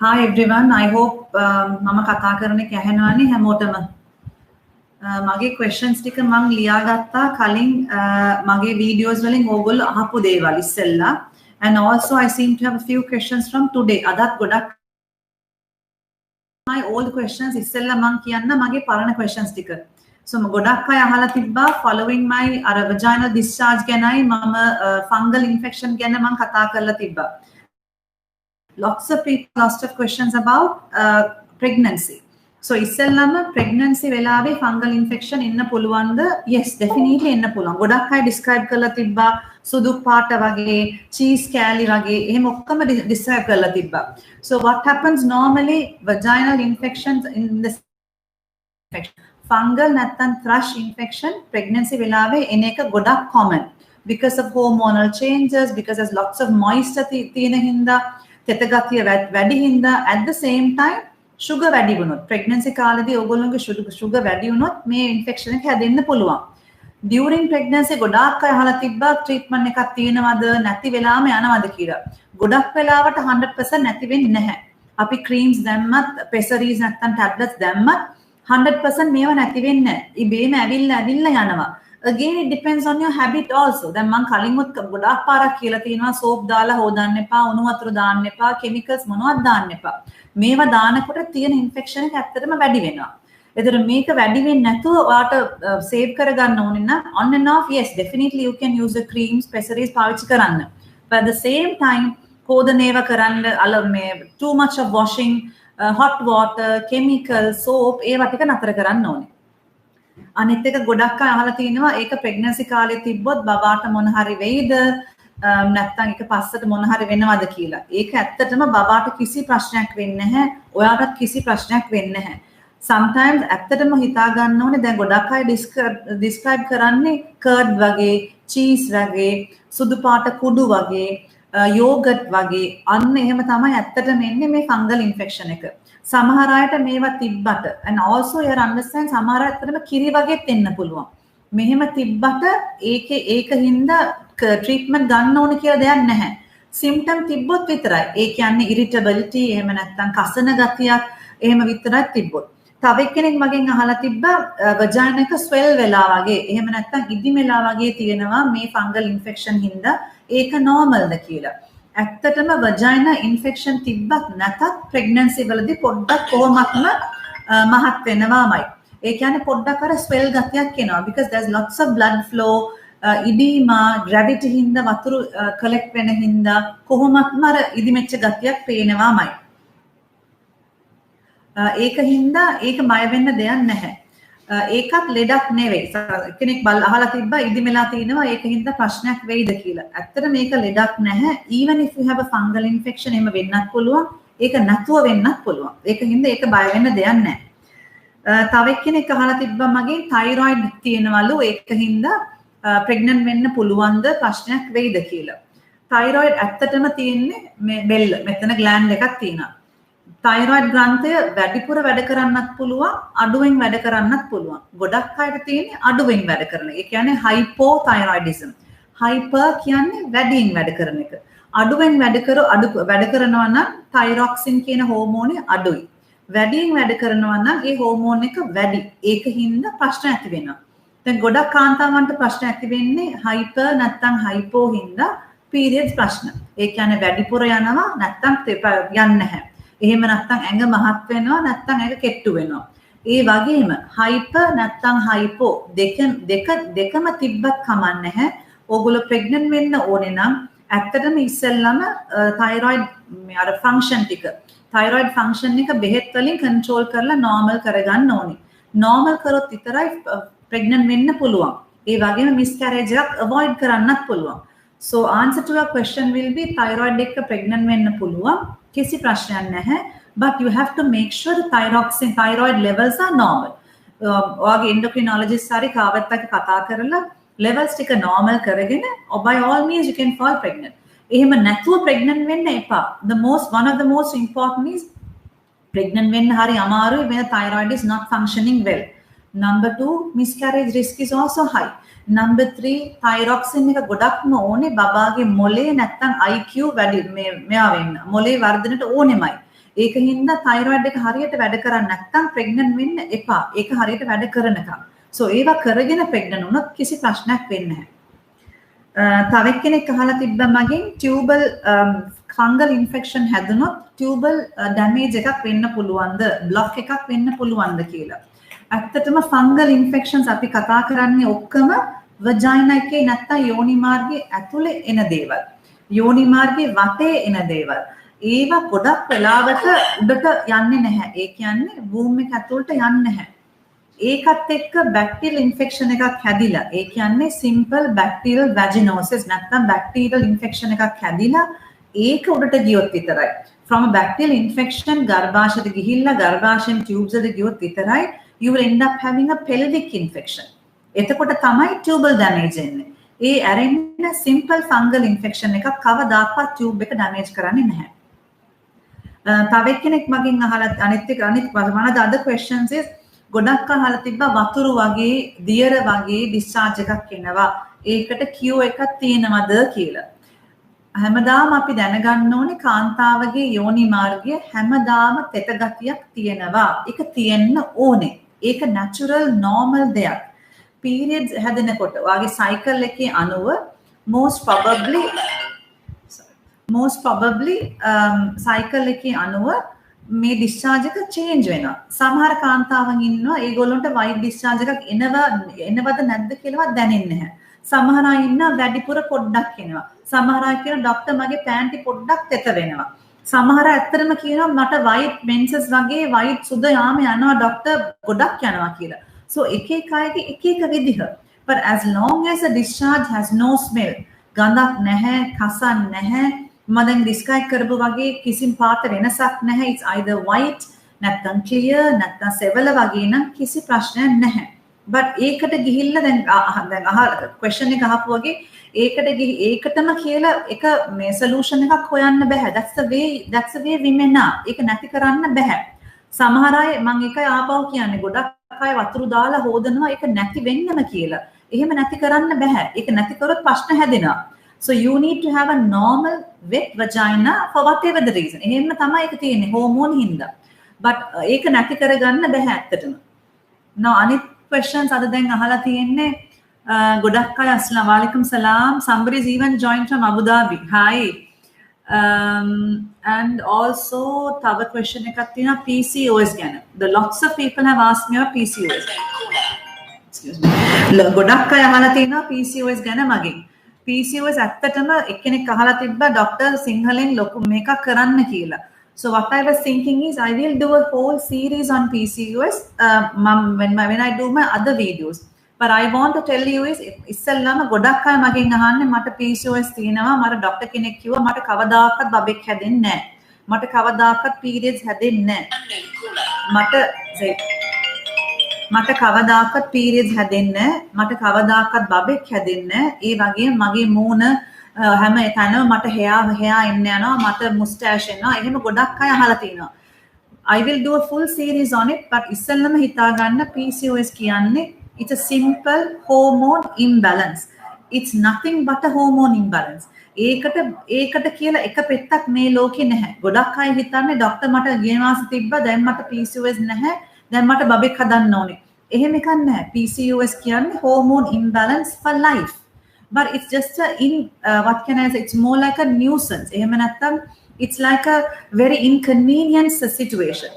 Hi everyone, I hope මම කතා කරන එක ඇහෙනවනේ හැමෝටම. මගේ questions ටික මම ලියාගත්තා කලින් මගේ videos වලින් ඕගොල්ලෝ අහපු දේවල් ඉස්සෙල්ලා. And also I seem to have a few questions from today. අදත් ගොඩක් my old questions ඉස්සෙල්ලා මම කියන්න මගේ පරණ questions ටික. So ගොඩක් අය අහලා තිබ්බා following my vaginal discharge ගැනයි මම fungal infection ගැන මම කතා කරලා තිබ්බා. Lots of people asked of questions about pregnancy. So ඉස්සෙල්ලාම pregnancy වෙලාවේ fungal infection ඉන්න පුළුවන්ද? Yes, definitely ඉන්න පුළුවන්. ගොඩක් අය describe කරලා තිබ්බා සුදු පාට වගේ, cheese කෑලි වගේ, එහෙම ඔක්කොම describe කරලා තිබ්බා. So what happens normally vaginal infections in the fungal නැත්නම් thrush infection pregnancy වෙලාවේ එන එක ගොඩක් common because of hormonal changes, because there's lots of moisture තියෙන හින්දා තෙතගතිය වැඩි හින්දා at the same time sugar වැඩි වුණොත් pregnancy කාලේදී ඕගොල්ලෝගේ sugar වැඩි වුණොත් මේ infection එක හැදෙන්න පුළුවන්. During pregnancy ගොඩාක් අය අහලා තිබ්බා treatment එකක් තියෙනවද නැති වෙලාම යනවද කියලා. ගොඩක් වෙලාවට 100% නැති වෙන්නේ නැහැ. අපි creams දැම්මත් pessaries නැත්නම් tablets දැම්මත් 100% මේව නැති වෙන්නේ නැහැ. ඉබේම ඇවිල්ලා යනවා. Again it depends on your habit also. දැන් මම කලින්වත් ගොඩාක් පාරක් කියලා තියෙනවා soap දාලා හොදන්න එපා, උණු වතුර දාන්න එපා, chemicals මොනවත් දාන්න එපා. මේවා දානකොට තියෙන infection එක ඇත්තටම වැඩි වෙනවා. ඒතර මේක වැඩි වෙන්නේ නැතුව ඔයාට save කරගන්න ඕනේ නම් on and off yes definitely you can use the creams, pessaries පාවිච්චි කරන්න. But at the same time කෝදනේව කරන්න මේ too much of washing, hot water, chemical, soap ඒවා ටික නතර කරන්න ඕනේ. අනිත් එක ගොඩක් අය අහලා තිනවා ඒක pregnancy කාලේ තිබ්බොත් බබාට මොන හරි වෙයිද නැත්නම් ඒක පස්සට මොන හරි වෙනවද කියලා. ඒක ඇත්තටම බබාට කිසි ප්‍රශ්නයක් වෙන්නේ නැහැ. ඔයාටත් කිසි ප්‍රශ්නයක් වෙන්නේ නැහැ. Sometimes ඇත්තටම හිතා ගන්න ඕනේ දැන් ගොඩක් අය describe කරන්නේ curd වගේ, cheese වගේ, සුදු පාට කුඩු වගේ, yogurt වගේ අන්න එහෙම තමයි ඇත්තටම එන්නේ මේ fungal infection එක. සමහර අයට මේවා තිබ්බට and also you understand සමහර අයටම කිරි වගේත් එන්න පුළුවන්. මෙහෙම තිබ්බට ඒක හින්දා treatment ගන්න ඕන කියලා දෙයක් නැහැ. symptom තිබ්බොත් විතරයි. ඒ කියන්නේ irritability එහෙම නැත්නම් කසන ගතියක් එහෙම විතරයි තිබ්බොත්. තව එක්කෙනෙක් මගෙන් අහලා තිබ්බා vagina එක swell වෙලා වගේ එහෙම නැත්නම් ඉදිමෙලා වගේ තියෙනවා මේ fungal infection හින්දා ඒක normalද කියලා. ඇත්තටම vagina infection තිබ්බත් නැතත් pregnancy වලදී පොඩ්ඩක් කොහොමත්ම මහත් වෙනවාමයි. ඒ කියන්නේ පොඩ්ඩක් අර swell ගතියක් එනවා because there's lots of blood flow, edema, gravity හින්දා වතුර collect වෙන හින්දා කොහොමත්ම අර ඉදිමෙච්ච ගතියක් පේනවාමයි. ඒක හින්දා ඒක බය වෙන්න දෙයක් නැහැ. ඒකත් ලෙඩක් නෙවෙයි. කෙනෙක් අහලා තිබ්බා ඉදිමෙලා තිනවා ඒක හින්දා ප්‍රශ්නයක් වෙයිද කියලා. ඇත්තට මේක ලෙඩක් නැහැ. Even if you have a fungal infection එහෙම වෙන්නත් පුළුවන්. ඒක නැතුව වෙන්නත් පුළුවන්. ඒක හින්දා ඒක බය වෙන්න දෙයක් නැහැ. තව එක්කෙනෙක් අහලා තිබ්බා මගේ thyroid තියෙනවලු ඒක හින්දා pregnant වෙන්න පුළුවන්ද ප්‍රශ්නයක් වෙයිද කියලා. thyroid ඇත්තටම තියෙන්නේ මේ බෙල්ල. මෙතන gland එකක් තියෙනවා. thyroid ග්‍රන්ථය වැඩිපුර වැඩ කරන්නත් පුළුවන් අඩුවෙන් වැඩ කරන්නත් පුළුවන්. ගොඩක් අයට තියෙන්නේ අඩුවෙන් වැඩ කරන. ඒ කියන්නේ hypothyroidism. hyper කියන්නේ වැඩියෙන් වැඩ කරන එක. අඩුවෙන් වැඩ කරනවා නම් thyroxine කියන හෝමෝනේ අඩුයි. වැඩියෙන් වැඩ කරනවා නම් ඒ හෝමෝන් එක වැඩි. ඒක හින්දා ප්‍රශ්න ඇති වෙනවා. දැන් ගොඩක් කාන්තාවන්ට ප්‍රශ්න ඇති වෙන්නේ hyper නැත්නම් hypo හින්දා periods ප්‍රශ්න. ඒ කියන්නේ වැඩිපුර යනවා නැත්නම් යන්නේ නැහැ. එහෙම නැත්නම් ඇඟ මහත් වෙනවා නැත්නම් ඇඟ කෙට්ටු වෙනවා. ඒ වගේම hyper නැත්නම් hypo දෙකම තිබ්බත් කමක් නැහැ. ඕගොල්ලෝ pregnant වෙන්න ඕනේ නම් ඇත්තටම ඉස්සෙල්ලාම thyroid අර function ටික thyroid function එක බෙහෙත් වලින් control කරලා normal කරගන්න ඕනේ. normal කරොත් විතරයි pregnant වෙන්න පුළුවන්. ඒ වගේම miscarriage එකක් avoid කරන්නත් පුළුවන්. So answer to your question will be thyroid එක pregnant වෙන්න පුළුවන්. කිසි ප්‍රශ්නයක් නැහැ. But you have to make sure the thyroid levels are normal. ඔයාගේ endocrinologist හරි කාවත් එක්ක කතා කරලා levels ටික normal කරගෙන by all means you can fall pregnant. එහෙම නැතුව pregnant වෙන්න එපා. One of the most important is pregnant වෙන්න හරි අමාරුයි when the thyroid is not functioning well. Number 2, miscarriage risk is also high. Number 3, thyroxine එක ගොඩක්ම ඕනේ බබාගේ මොලේ නැත්තම් IQ වැඩි මෙයා වෙන්න. මොලේ වර්ධනයට ඕනෙමයි. ඒකින්ද thyroid එක හරියට වැඩ කරන්නේ නැත්නම් pregnant වෙන්න එපා. ඒක හරියට වැඩ කරනකම්. So ඒවා කරගෙන pregnant වුණොත් කිසි ප්‍රශ්නයක් වෙන්නේ නැහැ. තව එක්කෙනෙක් අහලා තිබ්බා මගෙන් tubal fungal infection හැදුනොත් tubal damage එකක් වෙන්න පුළුවන්ද? block එකක් වෙන්න පුළුවන්ද කියලා. ඇත්තටම fungal infections අපි කතා කරන්නේ ඔක්කොම vagina එකේ නැත්නම් යෝනි මාර්ගයේ ඇතුලේ එන දේවල්. යෝනි මාර්ගයේ වටේ එන දේවල්. ඒවා ගොඩක් වෙලාවට උඩට යන්නේ නැහැ. ඒ කියන්නේ වූම් එක ඇතුළට යන්නේ නැහැ. ඒකත් එක්ක බැක්ටීරියල් ඉන්ෆෙක්ෂන් එකක් හැදිලා. ඒ කියන්නේ සිම්පල් බැක්ටීරියල් වැජිනෝසිස් නැත්නම් බැක්ටීරියල් ඉන්ෆෙක්ෂන් එකක් හැදිලා ඒක උඩට ගියොත් විතරයි. from a bacterial infection ගර්භාෂයට ගිහිල්ලා ගර්භාෂයෙන් tubes එකට ගියොත් විතරයි you will end up having a pelvic infection. එතකොට තමයි tubal damage එන්නේ. ඒ ඇරෙන්න simple fungal infection එකක් කවදාකවත් tube එක damage කරන්නේ නැහැ. තව එක්කෙනෙක් මගෙන් අහලා අනිත් one of the other questions is ගොඩක් අහලා තිබ්බා වතුරු වගේ දියර වගේ discharge එකක් එනවා. ඒකට Q එකක් තියෙනවද කියලා. හැමදාම අපි දැනගන්න ඕනේ කාන්තාවගේ යෝනි මාර්ගය හැමදාම තෙත ගතියක් තියෙනවා. ඒක තියෙන්න ඕනේ. ඒක natural normal දෙයක්. periods හැදෙනකොට වාගේ cycle එකේ අනුව most probably cycle එකේ අනුව මේ discharge එක change වෙනවා. සමහර කාන්තාවන් ඉන්නවා ඒගොල්ලන්ට white discharge එකක් එනවද නැද්ද කියලාවත් දැනෙන්නේ නැහැ. සමහර අය ඉන්නවා වැඩිපුර පොඩ්ඩක් එනවා. සමහර අය කියනවා ડોක්ටර් මගේ පෑන්ටි පොඩ්ඩක් තෙත වෙනවා. සමහර ඇත්තටම කියනවා මට white menses වගේ white සුද යාම යනවා ડોක්ටර් ගොඩක් යනවා කියලා. So එක එක අයගේ එක එක විදිහ. But as long as the discharge has no smell, ගඳක් නැහැ, කසක් නැහැ, මම දැන් describe කරපු වගේ කිසිම පාට වෙනසක් නැහැ. It's either white නැත්නම් clear නැත්නම් සෙවල වගේ නම් කිසි ප්‍රශ්නයක් නැහැ. But ඒකට ගිහිල්ලා දැන් question එක අහපු වගේ ඒකටම කියලා එක මේ solution එකක් හොයන්න බෑ. That's the way women are. ඒක නැති කරන්න බෑ. සමහර අය මම එකයි ආපහු කියන්නේ ගොඩක් අය වතුරු දාලා හොදනවා ඒක නැති වෙන්නම කියලා. එහෙම නැති කරන්න බෑ. ඒක නැති කරොත් ප්‍රශ්න හැදෙනවා. So you need to have a normal wet vagina for whatever the reason. එහෙම තමයි ඒක තියෙන්නේ hormone හින්දා. But ඒක නැති කරගන්න බෑ ඇත්තටම. Now අනිත් questions අද දැන් අහලා තියෙන්නේ ගොඩක් අය අස්ලාම් වලයිකුම් සලාම්. Somebody is even joined from Abu Dhabi. Hi. And also තව question එකක් තියෙනවා PCOS ගැන. The lots of people have asked me about PCOS. Excuse me. ගොඩක් අය අහලා තියෙනවා PCOS ගැන මගෙන්. PCOS ඇත්තටම එක්කෙනෙක් අහලා තිබ්බා ડોක්ටර් සිංහලෙන් ලොකු මේකක් කරන්න කියලා. So what I was thinking is I will do a whole series on PCOS when I do my other videos. But I want to tell you is ඉස්සෙල්ලාම ගොඩක් අය මගෙන් අහන්නේ මට PCOS තියෙනවා මට ડોක්ටර් කෙනෙක් කිව්වා මට කවදාකවත් බබෙක් හැදෙන්නේ නැහැ. මට කවදාකවත් periods හැදෙන්නේ නැහැ. මට කවදාකවත් periods හැදෙන්නේ නැහැ. මට කවදාකවත් බබෙක් හැදෙන්නේ නැහැ. ඒ වගේම මගේ මූණ හැම තැනම මට hair එන්න යනවා. මට mustache එනවා. එහෙම ගොඩක් අය අහලා තිනවා. I will do a full series on it but ඉස්සෙල්ලාම හිතා ගන්න PCOS කියන්නේ it's a simple hormone imbalance. It's nothing but a hormone imbalance. ඒකට කියලා එක පෙත්තක් මේ ලෝකේ නැහැ. ගොඩක් අය හිතන්නේ ડોක්ටර් මට ගිය මාසේ තිබ්බා දැන් මට PCOS නැහැ. දැන් මට බබෙක් හදන්න ඕනේ. එහෙම එකක් නැහැ. PCOS කියන්නේ hormone imbalance for life. But it's just what can I say? It's more like a nuisance. එහෙම නැත්තම් it's like a very inconvenient situation.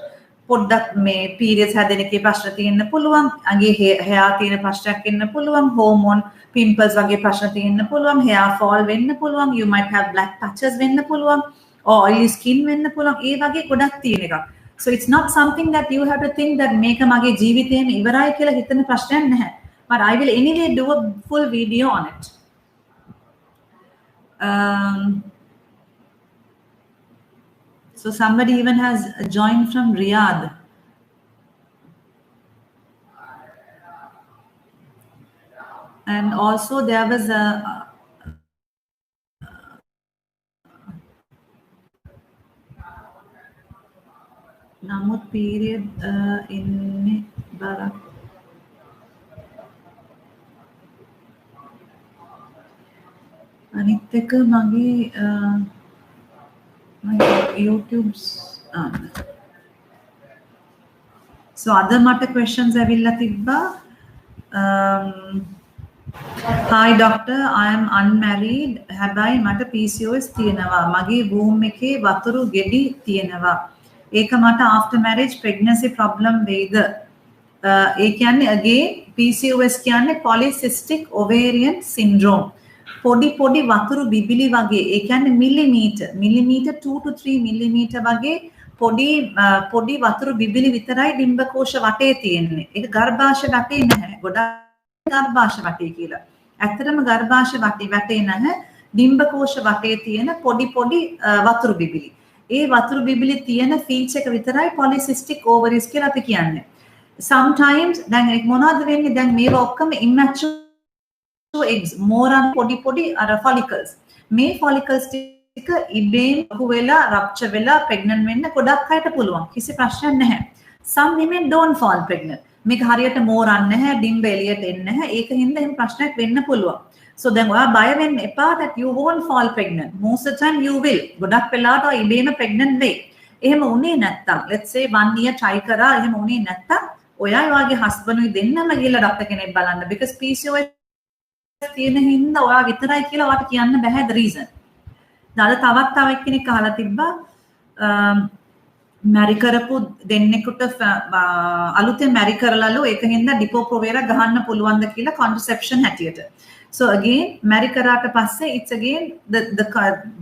පොඩ්ඩක් මේ periods හැදෙන එකේ ප්‍රශ්න තියෙන්න පුළුවන්. අගේ hair තියෙන ප්‍රශ්නයක් එන්න පුළුවන්. hormone pimples වගේ ප්‍රශ්න තියෙන්න පුළුවන්. hair fall වෙන්න පුළුවන්. You might have black patches වෙන්න පුළුවන්. or oily skin වෙන්න පුළුවන්. ඒ වගේ ගොඩක් තියෙන එකක්. So it's not something that you have to think that මේක මගේ ජීවිතේම ඉවරයි කියලා හිතන ප්‍රශ්නයක් නැහැ. But I will anyway do a full video on it. So somebody even has joined from Riyadh. And also there was a Namut period in Barak. අනිත් එක මගේ YouTube's So other mata questions avilla tibba. Hi doctor, I am unmarried. Habai mata PCOS තියෙනවා. මගේ womb එකේ වතුරු ගෙඩි තියෙනවා. ඒක මට after marriage pregnancy problem වෙයිද? ඒ කියන්නේ again PCOS කියන්නේ polycystic ovarian syndrome. පොඩි වතුරු බිබිලි වගේ. ඒ කියන්නේ millimeter 2 to 3 millimeter වගේ පොඩි වතුරු බිබිලි විතරයි ඩිම්බකෝෂ වටේ තියෙන්නේ. ඒක ගර්භාෂ වටේ නැහැ. ගොඩක් ගර්භාෂ වටේ කියලා. ඇත්තටම ගර්භාෂ වටේ නැහැ. ඩිම්බකෝෂ වටේ තියෙන පොඩි වතුරු බිබිලි. ඒ වතුරු බිබිලි තියෙන ෆීච් එක විතරයි polycystic ovaries කියලා අපි කියන්නේ. Sometimes දැන් ඒක මොනවද වෙන්නේ? දැන් මේවා ඔක්කොම immature eggs, more and පොඩි අර follicles. මේ follicles ටික ඉබේම වෙලා rupture වෙලා pregnant වෙන්න ගොඩක් අයට පුළුවන්. කිසි ප්‍රශ්නයක් නැහැ. Some women don't fall pregnant. මේක හරියට මෝරන්නේ නැහැ, ඩිම්බ එළියට එන්නේ නැහැ. ඒක හින්දා එහෙම ප්‍රශ්නයක් වෙන්න පුළුවන්. So දැන් ඔයා බය වෙන්න එපා that you won't fall pregnant. Most of the time you will. ගොඩක් වෙලාවට ඔයා ඉබේම pregnant වෙයි. එහෙම උනේ නැත්තම් let's say 1 year try කරා එහෙම උනේ නැත්තම් ඔයා ඔයාගේ husband උයි දෙන්නම ගිහලා ડોක්ටර් කෙනෙක් බලන්න because PCOS තියෙන හින්දා ඔයා විතරයි කියලා ඔයාට කියන්න බෑ the reason. දාලා තව එක්කෙනෙක් අහලා තිබ්බා මැරි කරපු දෙන්නෙකුට අලුතෙන් මැරි කරලාලු ඒක හින්දා ඩිපෝ-ප්‍රොවේරා ගහන්න පුළුවන්ද කියලා contraception හැටියට. So again මැරි කරාට පස්සේ it's again the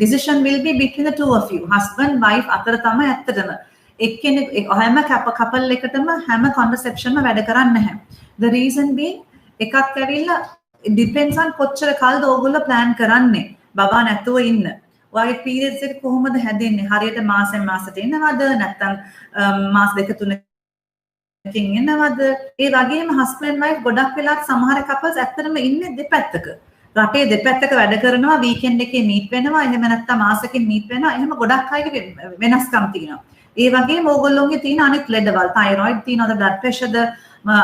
decision will be between the two of you. Husband wife අතර තමයි ඇත්තටම. එක්කෙනෙක් හැම couple එකටම හැම contraception වැඩ කරන්නේ නැහැ. The reason being එකක් ඇවිල්ලා it depends on කොච්චර කාලද ඕගොල්ලෝ plan කරන්නේ. බබා නැතුව ඉන්න. ඔයාගේ periods එක කොහොමද හැදෙන්නේ? හරියට මාසෙන් මාසට එනවද? නැත්නම් මාස දෙක තුනකින් එනවද? ඒ වගේම husband wife ගොඩක් වෙලාවට සමහර couples ඇත්තටම ඉන්නේ දෙපැත්තක. රටේ දෙපැත්තක වැඩ කරනවා, weekend එකේ meet වෙනවා, එහෙම නැත්නම් මාසෙකින් meet වෙනවා. එහෙම ගොඩක් අයගේ වෙනස්කම් තියෙනවා. ඒ වගේම ඕගොල්ලෝගේ තියෙන අනිත් ලෙඩවල්, thyroid තියෙනවද, blood pressure ද,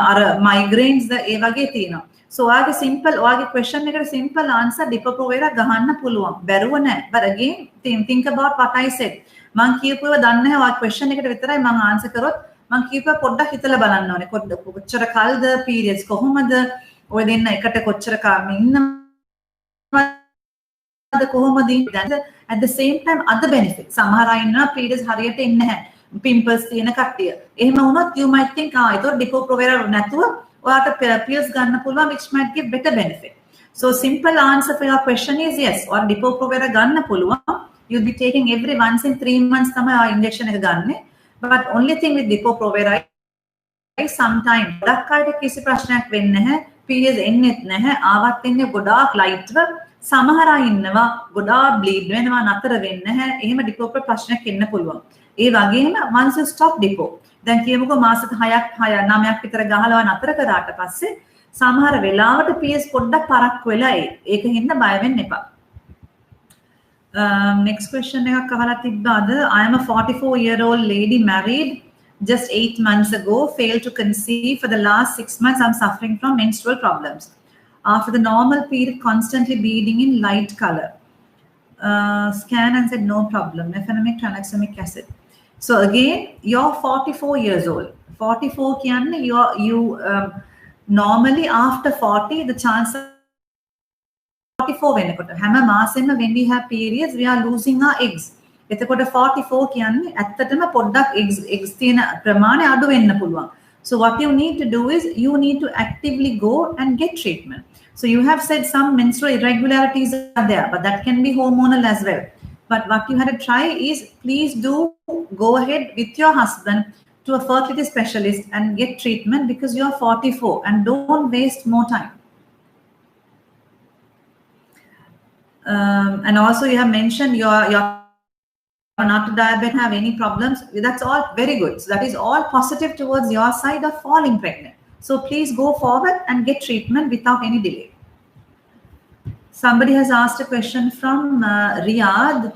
අර migraines ද ඒ වගේ තියෙනවා. So ඔයාගේ simple ඔයාගේ question එකට simple answer Depo-Provera ගහන්න පුළුවන්. බැරුව නැහැ. But again think about what I said. මං කියපුවා දන්නේ නැහැ ඔයාගේ question එකට විතරයි මං answer කරොත් මං කියපුවා පොඩ්ඩක් හිතලා බලන්න ඕනේ. කොච්චර කාලද periods කොහොමද? ඔය දෙන්න එකට කොච්චර කාලෙ ඉන්නවද කොහොමද? At the same time other benefits. සමහර අය ඉන්නවා periods හරියට එන්නේ නැහැ. Pimples තියෙන කට්ටිය. එහෙම වුණොත් you might think ඒක Depo-Provera නැතුව ඔයාට pills ගන්න පුළුවන් which might give better benefit. So simple answer for your question is yes. or Depo-Provera ගන්න පුළුවන්. You'll be taking every once in 3 months තමයි ආ injection එක ගන්නෙ. But only thing with Depo-Provera is sometimes ගොඩක් අයට කිසි ප්‍රශ්නයක් වෙන්නේ නැහැ. periods එන්නේත් නැහැ. ආවත් එන්නේ ගොඩාක් lightව. සමහර අය ඉන්නවා ගොඩාක් bleed වෙනවා නතර වෙන්නේ නැහැ. එහෙම Depo-Provera ප්‍රශ්නයක් එන්න පුළුවන්. ඒ වගේම once you stop Depo දැන් කියමුකෝ මාසෙක 9ක් විතර ගහලා නතර කරාට පස්සේ සමහර වෙලාවට PS පොඩ්ඩක් පරක් වෙලා ඒක හින්දා බය වෙන්න එපා. Next question එකක් අහලා තිබ්බාද? I am a 44-year-old lady married just 8 months ago, failed to conceive. For the last 6 months I'm suffering from menstrual problems. After the normal period, constantly bleeding in light color. Scan and said no problem. Mefenamic tranexamic acid. So again, you're 44 years old. 44 kiyanne you normally after 40 the chance of 44 වෙනකොට හැම මාසෙම when we have periods we are losing our eggs. එතකොට 44 කියන්නේ ඇත්තටම පොඩ්ඩක් eggs තියෙන ප්‍රමාණය අඩු වෙන්න පුළුවන්. So what you need to do is you need to actively go and get treatment. So you have said some menstrual irregularities are there, but that can be hormonal as well. But what you had to try is please do go ahead with your husband to a fertility specialist and get treatment because you are 44 and don't waste more time. And also you have mentioned you're not a diabetic, have any problems. That's all very good. So that is all positive towards your side of falling pregnant. So please go forward and get treatment without any delay. Somebody has asked a question from Riyadh.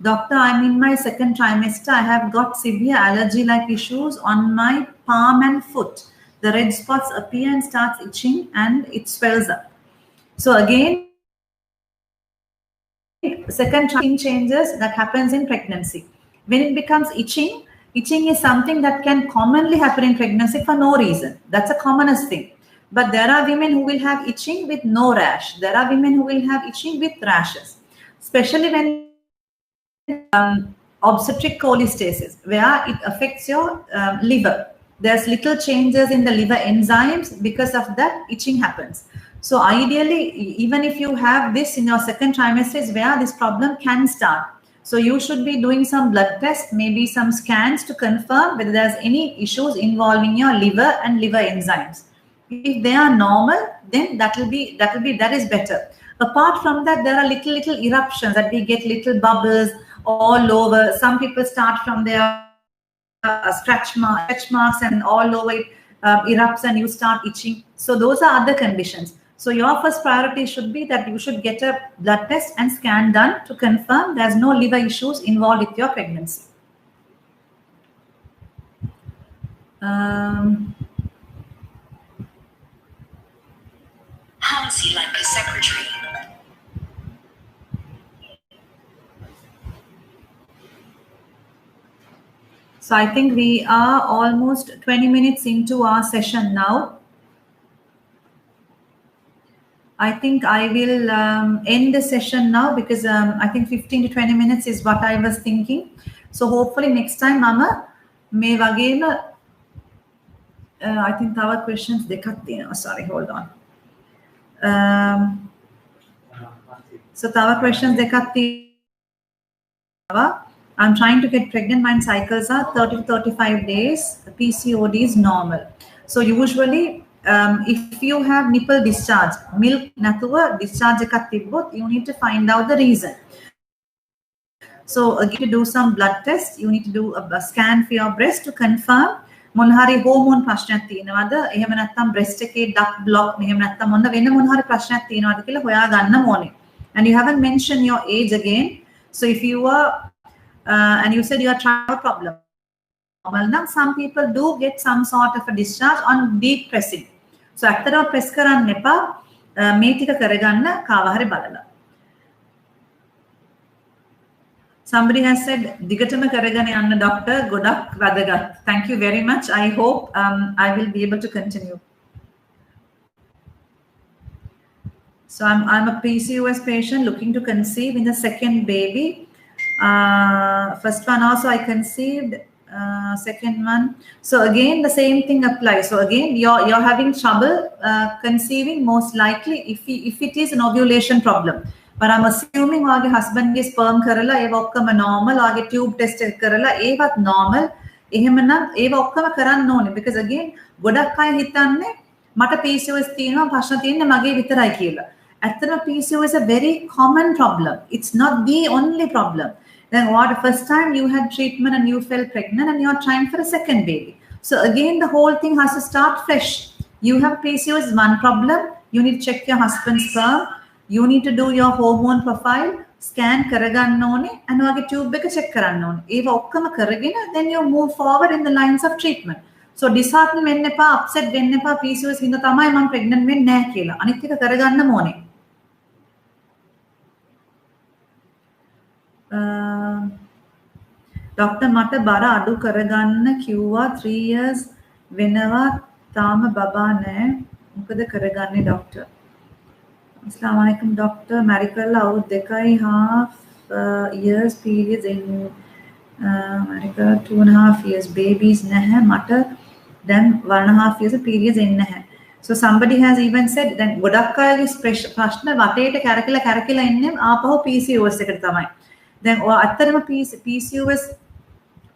Doctor, I'm in my second trimester. I have got severe allergy-like issues on my palm and foot. The red spots appear and starts itching and it swells up. So again, second skin changes that happens in pregnancy. When it becomes itching, Itching is something that can commonly happen in pregnancy for no reason. That's a commonest thing. But there are women who will have itching with no rash. There are women who will have itching with rashes, especially when obstetric cholestasis, where it affects your liver. There's little changes in the liver enzymes. Because of that, itching happens. So ideally, even if you have this in your second trimester, is where this problem can start. So you should be doing some blood tests, maybe some scans to confirm whether there's any issues involving your liver and liver enzymes. If they are normal, then that is better. Apart from that, there are little eruptions that we get, little bubbles all over. Some people start from their stretch marks and all over it erupts and you start itching. So those are other conditions. So your first priority should be that you should get a blood test and scan done to confirm there's no liver issues involved with your pregnancy. How is he like a secretary? So I think we are almost 20 minutes into our session now. I think I will end the session now because I think 15 to 20 minutes is what I was thinking. So hopefully next time, Mama, may wagema. I think our questions dekak තියෙනවා. Sorry, hold on. So our questions dekak තියෙනවා. I'm trying to get pregnant. My cycles are 30 to 35 days. The PCOD is normal. So usually, if you have nipple discharge, milk natuwa discharge එකක් තිබ්බොත්, you need to find out the reason. So again, to do some blood tests, you need to do a scan for your breast to confirm මොන හරි hormone ප්‍රශ්නයක් තියෙනවද, එහෙම නැත්නම් breast එකේ duct block, එහෙම නැත්නම් වෙන මොන හරි ප්‍රශ්නයක් තියෙනවද කියලා හොයා ගන්න ඕනේ. And you haven't mentioned your age again. So if you are and you said you are trying a problem, well, now some people do get some sort of a discharge on deep pressing. So ඇත්තටම press කරන්න එපා, මේ ටික කරගන්න කාව හරි බලලා. Somebody has said, "Digatama karagane anna doctor, godak vadagat." Thank you very much. I hope I will be able to continue. So I'm a PCOS patient looking to conceive in the second baby. First one also I conceived. Second one. So again the same thing applies. So again you're having trouble conceiving most likely if it is an ovulation problem. But I'm assuming your husband is sperm karala, eva okkama normal, your tube test karala, evat normal. එහෙමනම් ඒව ඔක්කොම කරන්න ඕනේ because again ගොඩක් අය හිතන්නේ මට PCOS තියෙනවා ප්‍රශ්න තියෙන්නේ මගේ විතරයි කියලා. ඇත්තටම PCOS is a very common problem. It's not the only problem. Then what first time you had treatment and you fell pregnant and you're trying for a second baby. So again the whole thing has to start fresh. You have PCOS is one problem. You need to check your husband's sperm. You need to do your hormone profile, scan කරගන්න ඕනේ and ඔයාගේ tube එක check කරන්න ඕනේ. ඒව ඔක්කොම කරගෙන then you move forward in the lines of treatment. So dishearten වෙන්න එපා, upset වෙන්න එපා, PCOS හින්දා තමයි මම pregnant වෙන්නේ නැහැ කියලා. අනිත් එක කරගන්න ඕනේ. Doctor මට බර අඩු කරගන්න කිව්වා 3 years වෙනවා තාම බබා නැහැ. මොකද කරගන්නේ doctor? Assalamu alaikum doctor. Marikalla out dekai half years periods in Marika 2.5 years babies naha mata then 1.5 years periods in naha. So somebody has even said then godak ayage ප්‍රශ්න වටේට කැරකිලා ඉන්නේ ආපහු PCOS එකට තමයි. දැන් ඔය අත්‍තරම PCOS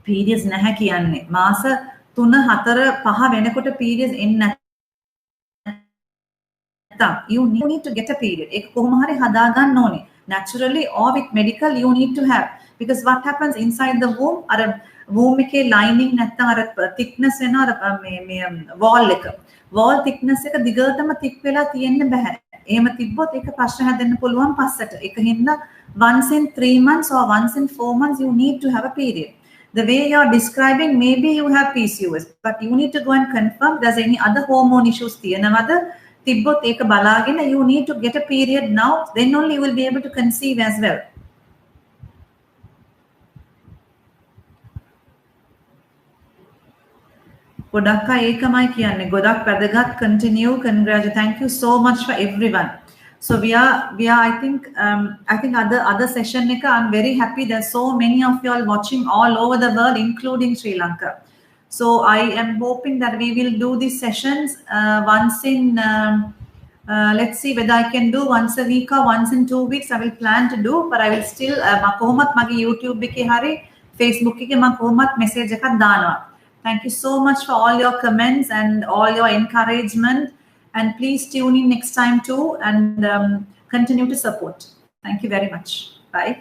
periods නැහැ කියන්නේ මාස 3 4 5 වෙනකොට periods එන්නේ you need to get a period. ඒක කොහොම හරි හදා ගන්න ඕනේ. Naturally or with medical you need to have because what happens inside the womb අර womb එකේ lining නැත්තම් අර thickness වෙනවා අර මේ wall එක. wall thickness එක දිගටම thick වෙලා තියෙන්න බෑ. එහෙම තිබ්බොත් ඒක ප්‍රශ්න හැදෙන්න පුළුවන් පස්සට. ඒක හින්දා once in 3 months or once in 4 months you need to have a period. The way you're describing maybe you have PCOS but you need to go and confirm there's any other hormone issues තියෙනවද? තිබ්බොත් ඒක බලාගෙන you need to get a period now then only you will be able to conceive as well. ගොඩක් අය ඒකමයි කියන්නේ. ගොඩක් වැදගත්. Continue. Congratulations. Thank you so much for everyone. So we are I think other session එක, I'm very happy there's so many of you all watching all over the world, including Sri Lanka. So I am hoping that we will do these sessions once in let's see whether I can do once a week or once in 2 weeks. I will plan to do, but I will still කොහොමත් මගේ YouTube එකේ හරි Facebook එකේ මම කොහොමත් message එකක් දානවා. Thank you so much for all your comments and all your encouragement. And please tune in next time too and continue to support. Thank you very much. Bye.